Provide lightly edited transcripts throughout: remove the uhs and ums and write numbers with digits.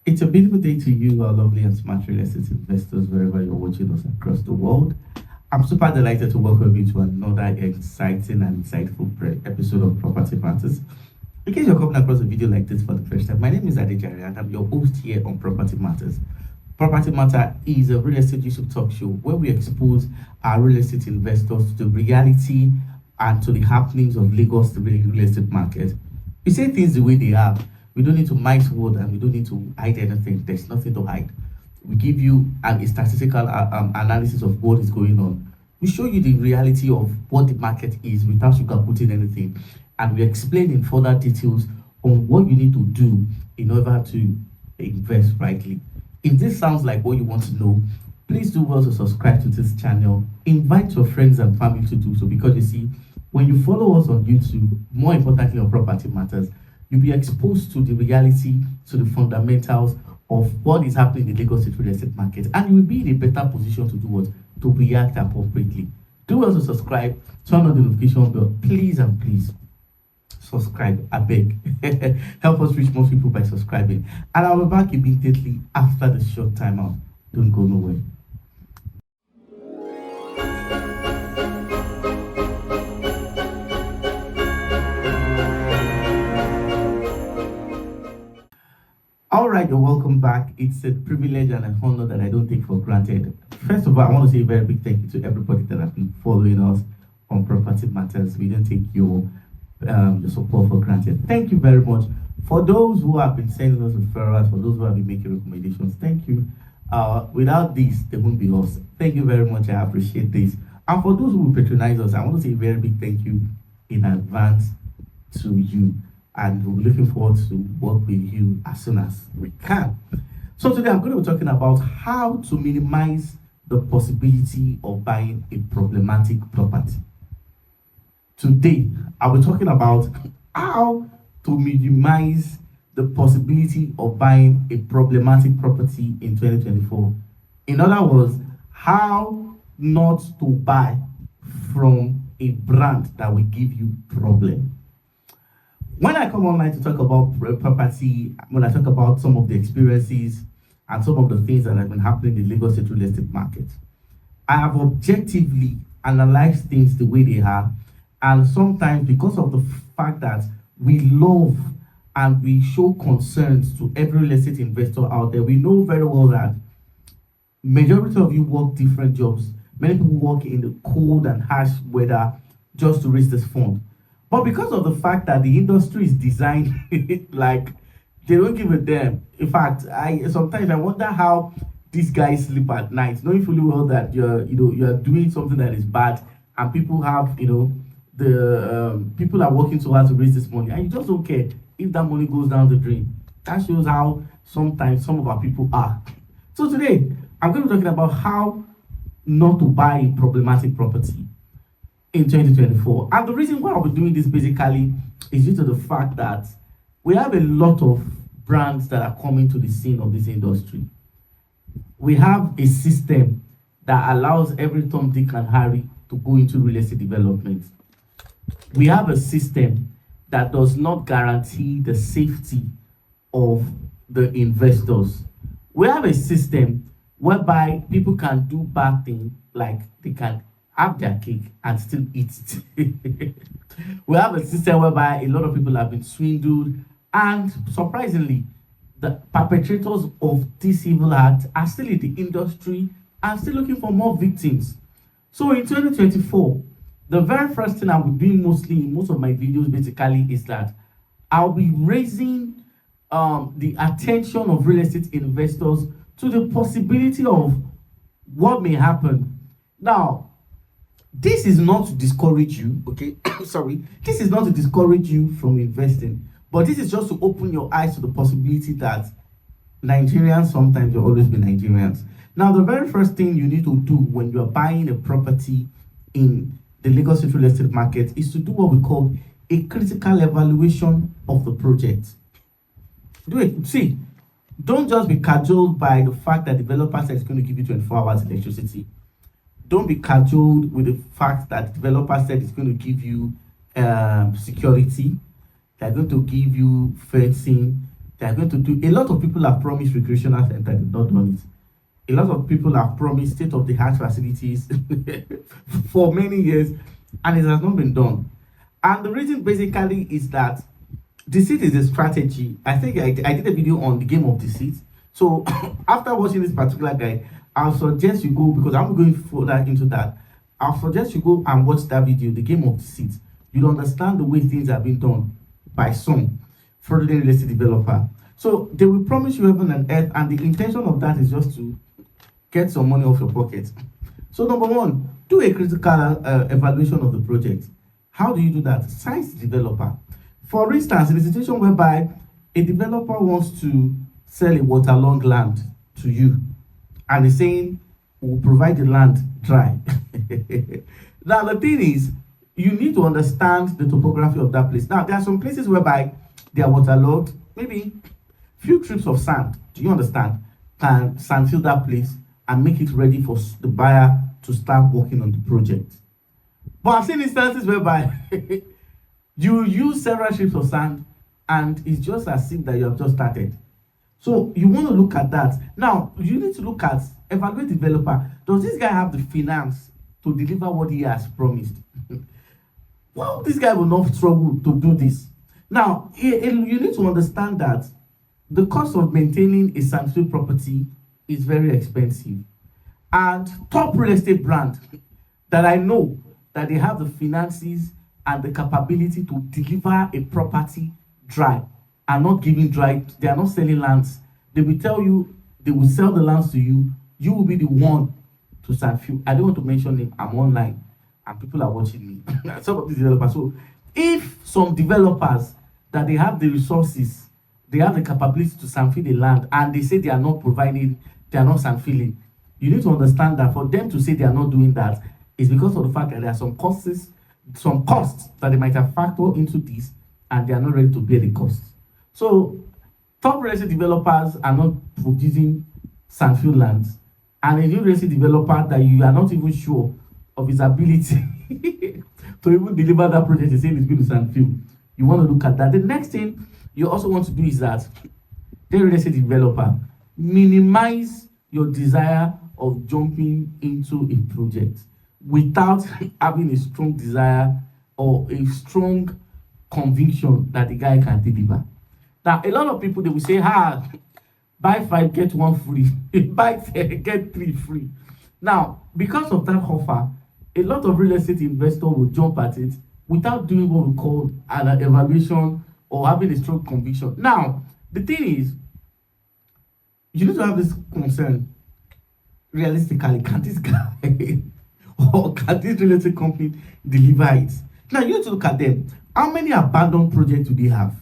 It's a beautiful day to you, our lovely and smart real estate investors, wherever you're watching us across the world. I'm super delighted to welcome you to another exciting and insightful episode of Property Matters. In case you're coming across a video like this for the first time, my name is Adejare and I'm your host here on Property Matters. Property Matter is a real estate YouTube talk show where we expose our real estate investors to the reality and to the happenings of Lagos, the real estate market. We say things the way they are. We don't need to mince word and we don't need to hide anything. There's nothing to hide. We give you a statistical analysis of what is going on. We show you the reality of what the market is without sugarcoating anything. And we explain in further details on what you need to do in order to invest rightly. If this sounds like what you want to know, please do well to subscribe to this channel. Invite your friends and family to do so, because you see, when you follow us on YouTube, more importantly on Property Matters, you'll be exposed to the reality, to the fundamentals of what is happening in the Lagos State real estate market, and you will be in a better position to do what? To react appropriately. Do well to subscribe, turn on the notification bell, please and please. Subscribe, I beg. Help us reach more people by subscribing. And I'll be back immediately after the short timeout. Don't go nowhere. All right, you're welcome back. It's a privilege and an honor that I don't take for granted. First of all, I want to say a very big thank you to everybody that has been following us on Property Matters. We don't take your support for granted. Thank you very much. For those who have been sending us referrals, for those who have been making recommendations, thank you. Without this, there won't be us. Thank you very much. I appreciate this. And for those who will patronize us, I want to say a very big thank you in advance to you. And we'll be looking forward to work with you as soon as we can. So today I'm going to be talking about how to minimize the possibility of buying a problematic property. Today, I'll be talking about how to minimize the possibility of buying a problematic property in 2024. In other words, how not to buy from a brand that will give you problem. When I come online to talk about property, when I talk about some of the experiences and some of the things that have been happening in the Lagos State real estate market, I have objectively analyzed things the way they are. And sometimes, because of the fact that we love and we show concerns to every real estate investor out there, we know very well that majority of you work different jobs. Many people work in the cold and harsh weather just to raise this fund. But because of the fact that the industry is designed like they don't give a damn. In fact, I sometimes wonder how these guys sleep at night, knowing fully well that you're doing something that is bad, and people have the people are working so hard to raise this money, and you just don't care if that money goes down the drain. That shows how sometimes some of our people are. So today, I'm going to be talking about how not to buy a problematic property in 2024. And the reason why I'll be doing this basically is due to the fact that we have a lot of brands that are coming to the scene of this industry. We have a system that allows every Tom, Dick, and Harry to go into real estate development. We have a system that does not guarantee the safety of the investors. We have a system whereby people can do bad things, like they can have their cake and still eat it. We have a system whereby a lot of people have been swindled, and surprisingly, the perpetrators of this evil act are still in the industry and still looking for more victims. So in 2024, the very first thing I will be doing mostly in most of my videos basically is that I'll be raising the attention of real estate investors to the possibility of what may happen. Now, this is not to discourage you, okay? Sorry. This is not to discourage you from investing, but this is just to open your eyes to the possibility that Nigerians sometimes will always be Nigerians. Now, the very first thing you need to do when you're buying a property in the Lagos State real estate market is to do what we call a critical evaluation of the project. Do it. See, don't just be cajoled by the fact that developers said it's going to give you 24 hours electricity. Don't be cajoled with the fact that developer said it's going to give you security. They're going to give you fencing. They are going to do, a lot of people have promised recreational center, they've not done it. A lot of people have promised state-of-the-art facilities for many years, and it has not been done. And the reason basically is that deceit is a strategy. I think I did a video on the game of deceit. So after watching this particular guy, I'll suggest you go, because I'm going further into that. I'll suggest you go and watch that video, the game of deceit. You'll understand the way things have been done by some fraudulent real estate developer. So they will promise you heaven and earth, and the intention of that is just to get some money off your pocket. So number one, do a critical evaluation of the project. How do you do that? Science the developer. For instance, in a situation whereby a developer wants to sell a waterlogged land to you, and is saying, we'll provide the land dry. Now, the thing is, you need to understand the topography of that place. Now, there are some places whereby they are waterlogged, maybe few trips of sand, do you understand, can sand fill that place and make it ready for the buyer to start working on the project. But I've seen instances whereby you use several strips of sand and it's just as if that you have just started. So you want to look at that. Now, you need to look at, evaluate developer. Does this guy have the finance to deliver what he has promised? Well, this guy will not struggle to do this. Now, you need to understand that the cost of maintaining a sandfield property is very expensive. And top real estate brand that I know that they have the finances and the capability to deliver a property dry, are not giving dry, they are not selling lands. They will tell you, they will sell the lands to you, you will be the one to sandfield. I don't want to mention name, I'm online and people are watching me. Some of these developers. So if some developers that they have the resources, they have the capability to sandfield the land, and they say they are not providing, they are not sandfielding, you need to understand that for them to say they are not doing that is because of the fact that there are some costs that they might have factored into this, and they are not ready to bear the costs. So top real estate developers are not producing sandfield lands, and a new real estate developer that you are not even sure of his ability to even deliver that project, is saying it's going to sandfield. You want to look at that. The next thing you also want to do is that the real estate developer, minimize your desire of jumping into a project without having a strong desire or a strong conviction that the guy can deliver. Now, a lot of people, they will say, buy 5, get 1 free. Buy 10, get 3 free. Now, because of that offer, a lot of real estate investors will jump at it without doing what we call an evaluation or having a strong conviction. Now, the thing is, you need to have this concern. Realistically, can this guy or can this real estate company deliver it? Now, you need to look at them. How many abandoned projects do they have?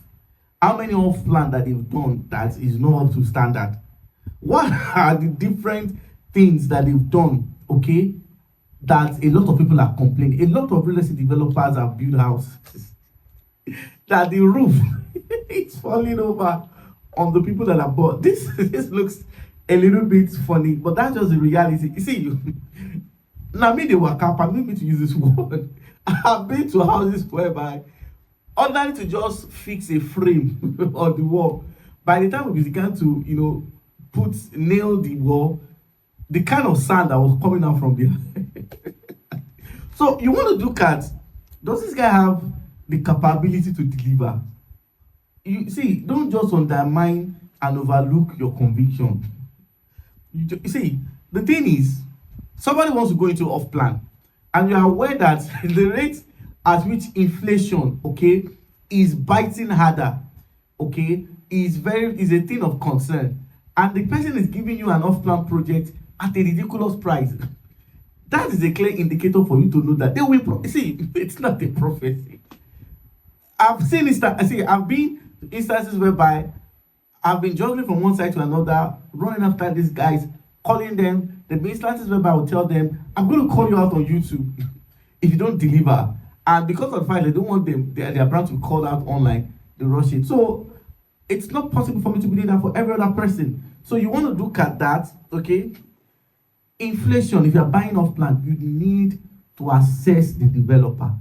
How many off-plan that they've done that is not up to standard? What are the different things that they've done, okay, that a lot of people are complaining? A lot of real estate developers have built houses that the roof is falling over on the people that are bought. This looks a little bit funny, but that's just the reality. You see, now me, they were permit me to use this word. I've been to houses whereby ordinary to just fix a frame on the wall. By the time we began to, nail the wall, the kind of sand that was coming out from there. So you want to look at, does this guy have the capability to deliver? You see, don't just undermine and overlook your conviction. You see, the thing is, somebody wants to go into off-plan, and you are aware that the rate at which inflation, okay, is biting harder, okay, is a thing of concern, and the person is giving you an off-plan project at a ridiculous price. That is a clear indicator for you to know that they will. See, it's not a prophecy. I've seen I've been instances whereby I've been juggling from one side to another, running after these guys, calling them. There be instances whereby I will tell them, I'm going to call you out on YouTube if you don't deliver. And because of the fact they don't want their brand to be called out online, they rush it. So it's not possible for me to be doing that for every other person. So you want to look at that, okay? Inflation, if you're buying off plan, you need to assess the developer.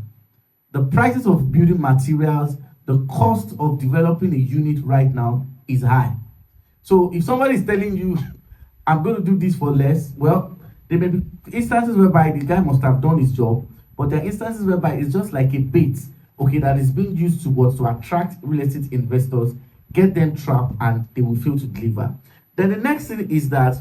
The prices of building materials, the cost of developing a unit right now is high. So if somebody is telling you, I'm going to do this for less, well, there may be instances whereby the guy must have done his job, but there are instances whereby it's just like a bait, okay, that is being used to attract real estate investors, get them trapped, and they will fail to deliver. Then the next thing is that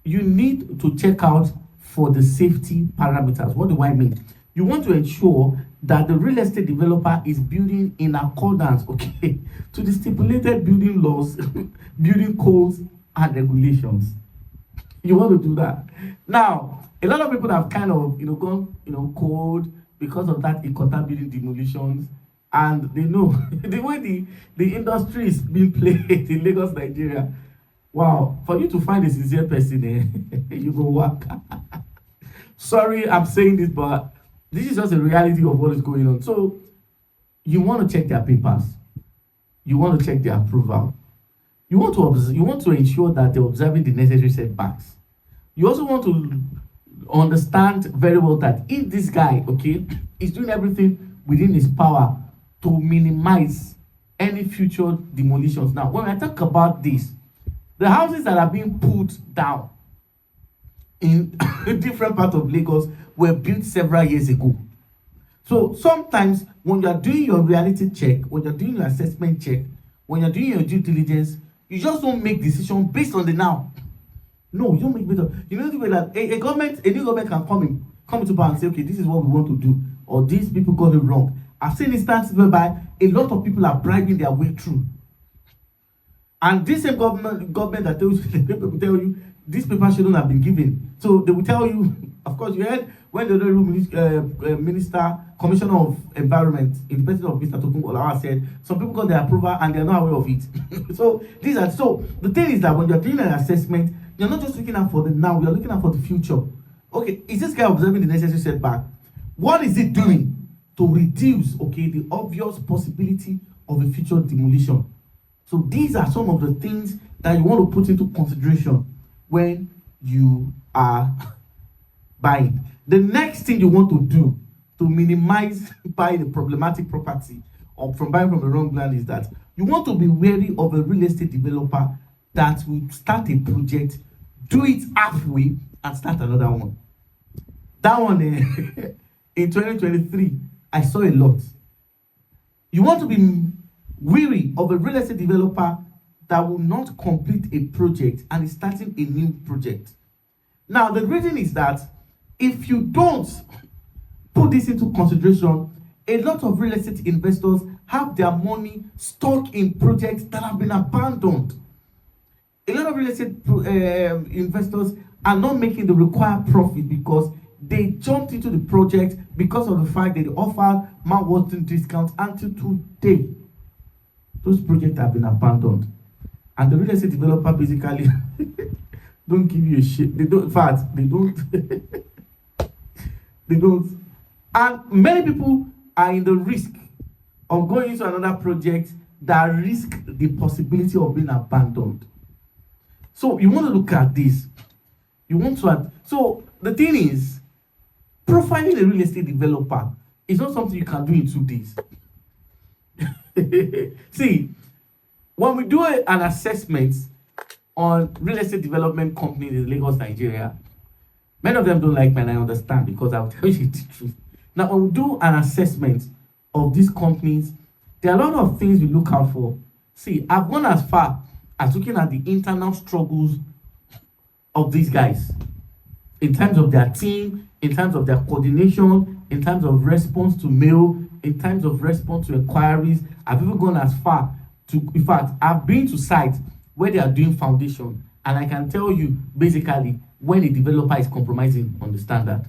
you need to check out for the safety parameters. What do I mean? You want to ensure that the real estate developer is building in accordance, okay, to the stipulated building laws, building codes, and regulations. You want to do that. Now, a lot of people have kind of, gone, cold because of that Ikota building demolitions, and they know the way the industry is being played in Lagos, Nigeria. Wow, for you to find a sincere person, you go work. Sorry, I'm saying this, but this is just a reality of what is going on. So, you want to check their papers. You want to check their approval. You want to ensure that they're observing the necessary setbacks. You also want to understand very well that if this guy, okay, is doing everything within his power to minimize any future demolitions. Now, when I talk about this, the houses that are being put down in different parts of Lagos were built several years ago. So sometimes when you are doing your reality check, when you're doing your assessment check, when you're doing your due diligence, you just don't make decisions based on the now. No, you don't make better. You know the way that a new government can come into power and say, okay, this is what we want to do, or these people got it wrong. I've seen instances whereby a lot of people are bribing their way through. And this same government that tells you, the people will tell you, these papers shouldn't have been given. So they will tell you, of course, you heard when the minister, commissioner of environment, in the person of Mr. Tokunbo Olawa said, some people got their approval and they're not aware of it. So the thing is that when you're doing an assessment, you're not just looking out for the now, you're looking out for the future. Okay, is this guy observing the necessary setback? What is it doing to reduce, okay, the obvious possibility of a future demolition? So these are some of the things that you want to put into consideration when you are buying. The next thing you want to do to minimize buying a problematic property or from buying from the wrong land is that you want to be wary of a real estate developer that will start a project, do it halfway, and start another one. That one in 2023, I saw a lot. You want to be wary of a real estate developer that will not complete a project and is starting a new project. Now, the reason is that if you don't put this into consideration, a lot of real estate investors have their money stuck in projects that have been abandoned. A lot of real estate investors are not making the required profit because they jumped into the project because of the fact that they offer mouth-watering discounts until today. Those projects have been abandoned. And the real estate developer basically don't give you a shit. They don't, in fact, they don't. They don't. And many people are in the risk of going into another project that risk the possibility of being abandoned. So you want to look at this. You want to so the thing is, profiling a real estate developer is not something you can do in 2 days. See, when we do an assessment on real estate development companies in Lagos, Nigeria, many of them don't like me, and I understand because I'll tell you the truth. Now, when we do an assessment of these companies, there are a lot of things we look out for. See, I've gone as far as looking at the internal struggles of these guys in terms of their team, in terms of their coordination, in terms of response to mail, in terms of response to inquiries. I've even gone as far to, in fact, I've been to sites where they are doing foundation, and I can tell you basically when a developer is compromising on the standard.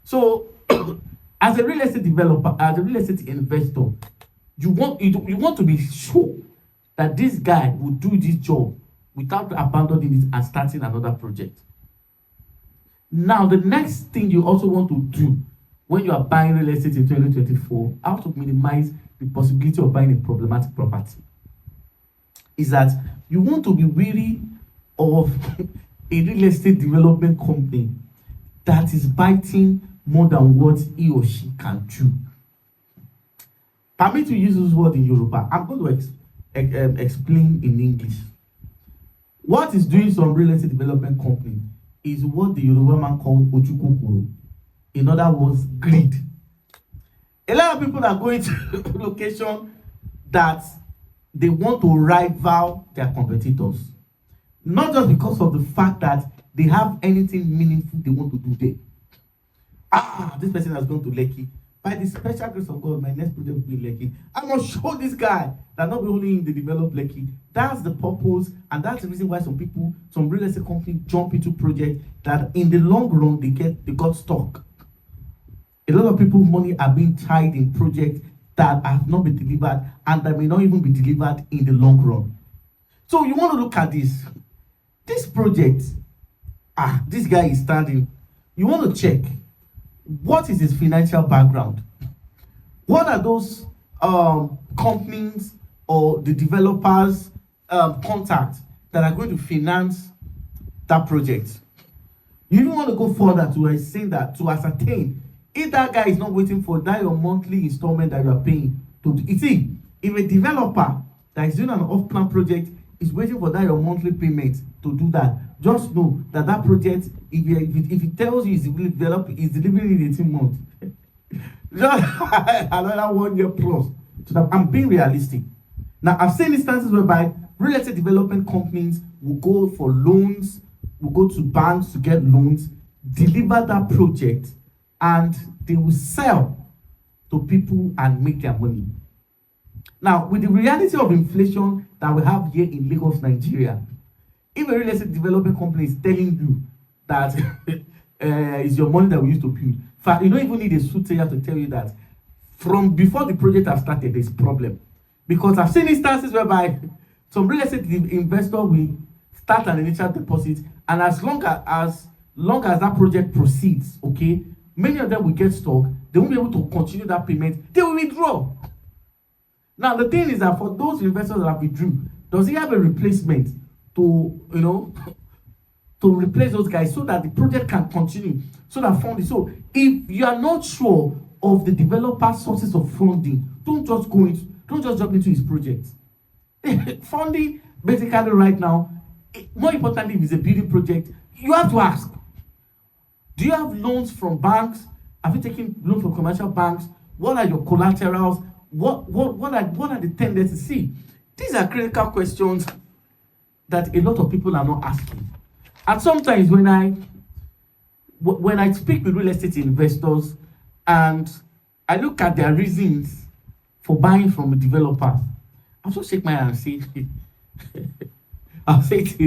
So, as a real estate developer, as a real estate investor, you want to be sure that this guy will do this job without abandoning it and starting another project. Now, the next thing you also want to do when you are buying real estate in 2024, how to minimize the possibility of buying a problematic property, is that you want to be wary of a real estate development company that is biting more than what he or she can chew. Permit me to use this word in Yoruba. I'm going to explain in English. What is doing some real estate development company is what the Yoruba man called ojukokoro. In other words, greed. A lot of people are going to location that they want to rival their competitors. Not just because of the fact that they have anything meaningful they want to do there. This person has gone to Lekki. By the special grace of God, my next project will be Lekki. I must show this guy that not only in the developed Lekki. That's the purpose, and that's the reason why some people, some real estate companies jump into projects that in the long run they got stuck. A lot of people's money are being tied in projects that have not been delivered and that may not even be delivered in the long run. So you want to look at this project. This guy is standing. You want to check what is his financial background. What are those companies or the developers contacts that are going to finance that project? You even want to go further to saying that to ascertain if that guy is not waiting for that your monthly installment that you are paying to. You see, if a developer that is doing an off-plan project is waiting for that your monthly payment to do that, just know that that project, if it tells you it's delivering in 18 months, just another 1 year plus. So that I'm being realistic. Now, I've seen instances whereby real estate development companies will go for loans, will go to banks to get loans, deliver that project, and they will sell to people and make their money. Now, with the reality of inflation that we have here in Lagos, Nigeria, if a real estate development company is telling you that it's your money that we used to build, in fact, you don't even need a soothsayer to tell you that from before the project has started, there's a problem. Because I've seen instances whereby some real estate investor will start an initial deposit, and as long as that project proceeds, okay, many of them will get stuck. They won't be able to continue that payment. They will withdraw. Now, the thing is that for those investors that have withdrew, does he have a replacement to replace those guys so that the project can continue, so that funding? So if you are not sure of the developer's sources of funding, don't just jump into his project. Funding, basically right now, more importantly, if it's a building project, you have to ask, do you have loans from banks? Have you taken loans from commercial banks? What are your collaterals? What are the tendencies? See, these are critical questions that a lot of people are not asking. And sometimes when I speak with real estate investors and I look at their reasons for buying from a developer, I'll just shake my hand and say, I'll say it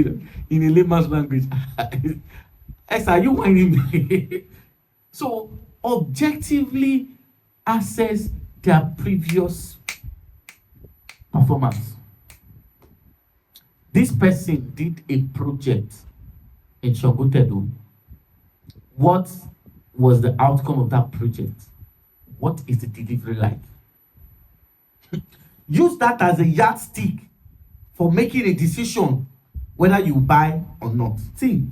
in a layman's language. Are you whining me? So objectively assess their previous performance. This person did a project in Shogotedo. What was the outcome of that project? What is the delivery like? Use that as a yardstick for making a decision whether you buy or not. See,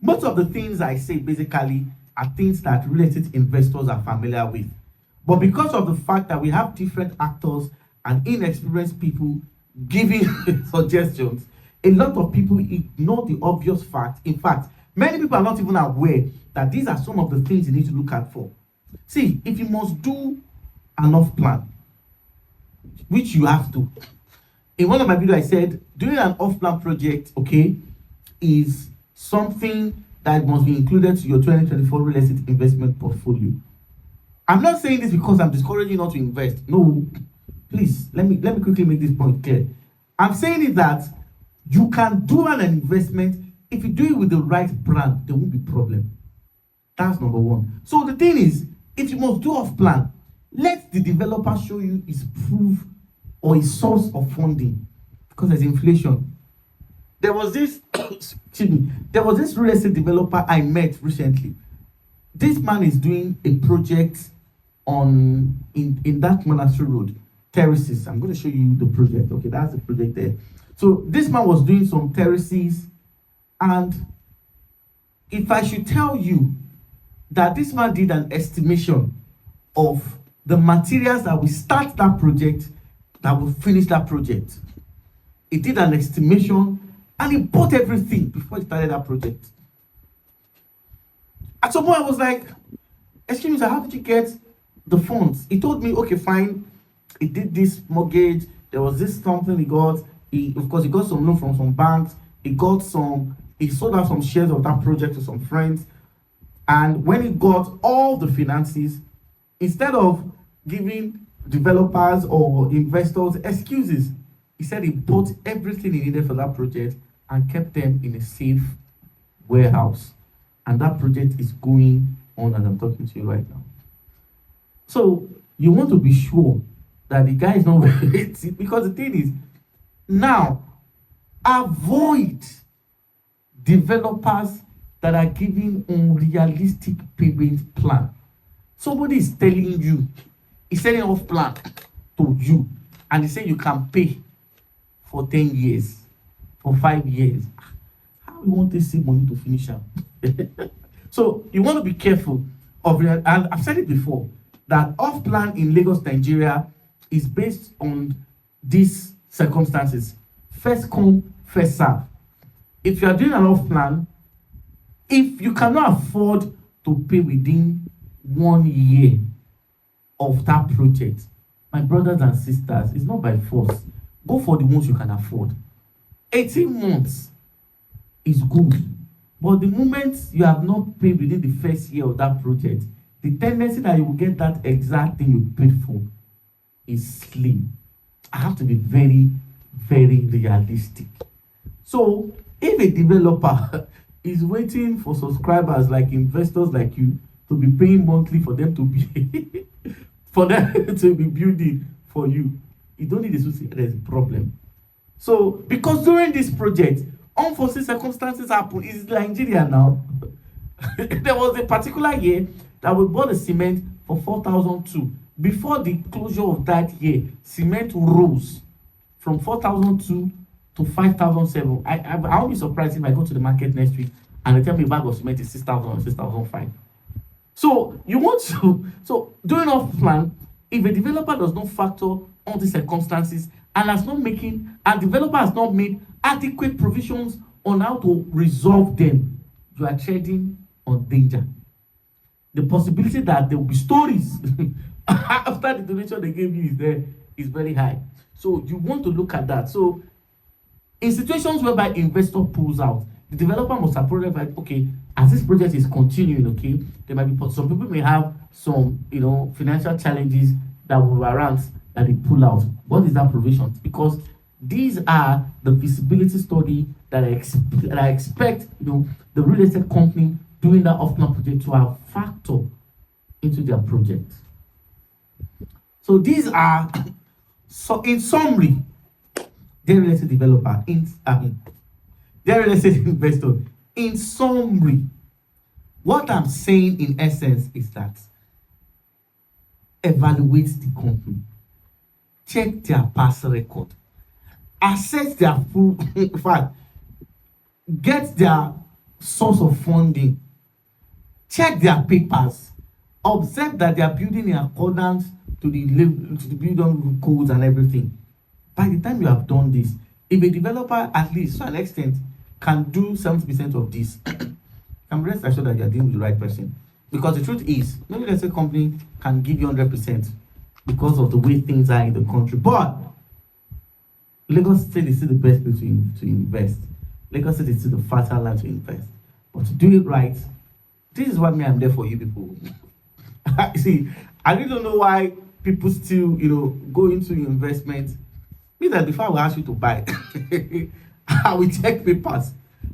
most of the things I say basically are things that real estate investors are familiar with. But because of the fact that we have different actors and inexperienced people giving suggestions, a lot of people ignore the obvious fact. In fact, many people are not even aware that these are some of the things you need to look out for. See, if you must do an off-plan, which you have to. In one of my videos, I said, doing an off-plan project, okay, is something that must be included to your 2024 real estate investment portfolio. I'm not saying this because I'm discouraging you not to invest. No, please, let me quickly make this point clear. I'm saying it that you can do an investment if you do it with the right brand, there won't be problem. That's number one. So the thing is, if you must do off plan, let the developer show you his proof or his source of funding, because there's inflation. There was this real estate developer I met recently. This man is doing a project in that monastery road, terraces. I'm going to show you the project. Okay, that's the project there. So this man was doing some terraces, and if I should tell you that this man did an estimation of the materials that will start that project, that will finish that project, he did an estimation, and he bought everything before he started that project. At some point, I was like, excuse me, sir, how did you get the funds? He told me, okay, fine. He did this mortgage. There was this something he got. Of course, he got some loan from some banks. He sold out some shares of that project to some friends. And when he got all the finances, instead of giving developers or investors excuses, he said he bought everything he needed for that project and kept them in a safe warehouse. And that project is going on as I'm talking to you right now. So you want to be sure that the guy is not waiting, because the thing is, now avoid developers that are giving unrealistic payment plan. Somebody is telling you, he's selling off plan to you, and they say you can pay for 10 years, for 5 years. How you want this money to finish up? So you want to be careful of and I've said it before, that off plan in Lagos, Nigeria is based on these circumstances. First come, first serve. If you are doing an off plan, if you cannot afford to pay within 1 year of that project, my brothers and sisters, it's not by force. Go for the ones you can afford. 18 months is good. But the moment you have not paid within the first year of that project, the tendency that you will get that exact thing you paid for is slim. I have to be very, very realistic. So if a developer is waiting for subscribers like investors like you to be paying monthly for them to be for them to be building for you, you don't need to see there's a problem. So because during this project, unforeseen circumstances happen. It's Nigeria now. There was a particular year that we bought the cement for 4,002. Before the closure of that year, cement rose from 4,002 to 5,007. I won't be surprised if I go to the market next week and they tell me a bag of cement is 6,000 or 6,005. So you want to, so during off plan, if a developer does not factor all the circumstances and developer has not made adequate provisions on how to resolve them, you are treading on danger. The possibility that there will be stories after the donation they gave you is very high. So you want to look at that. So in situations whereby investor pulls out, the developer must approach like, okay, as this project is continuing, okay, there might be some people may have some, financial challenges that will warrant that they pull out. What is that provision? Because these are the feasibility study that I expect, the real estate company doing that off-plan project to have factor into their project. So these are, so in summary, their real estate developer, their real estate investor. In summary, what I'm saying in essence is that evaluate the company, check their past record, assess their full fact, get their source of funding, check their papers, observe that they are building in accordance to the building codes and everything. By the time you have done this, if a developer, at least to an extent, can do 70% of this, I'm rest assured that you are dealing with the right person. Because the truth is, no real estate company can give you 100% because of the way things are in the country. But Lagos State is still the best place to invest. Lagos State is still the fertile land to invest. But to do it right, this is what I'm there for you people. See, I really don't know why people still, go into investment. Means that before I will ask you to buy, I will check papers.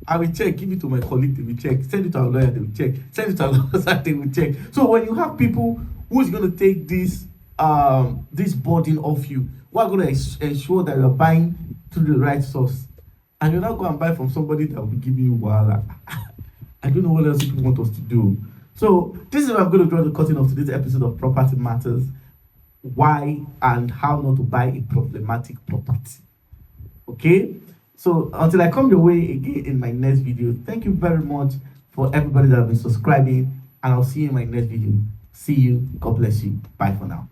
I will check, give it to my colleague, they will check, send it to our lawyer, they will check, send it to our lawyer, they will check. So when you have people who is going to take this burden off you, who are going to ensure that you're buying through the right source, and you're not going to buy from somebody that will be giving you wahala. I don't know what else people want us to do. So this is where I'm going to draw the curtain of today's episode of Property Matters. Why and how not to buy a problematic property. Okay? So until I come your way again in my next video, thank you very much for everybody that have been subscribing, and I'll see you in my next video. See you. God bless you. Bye for now.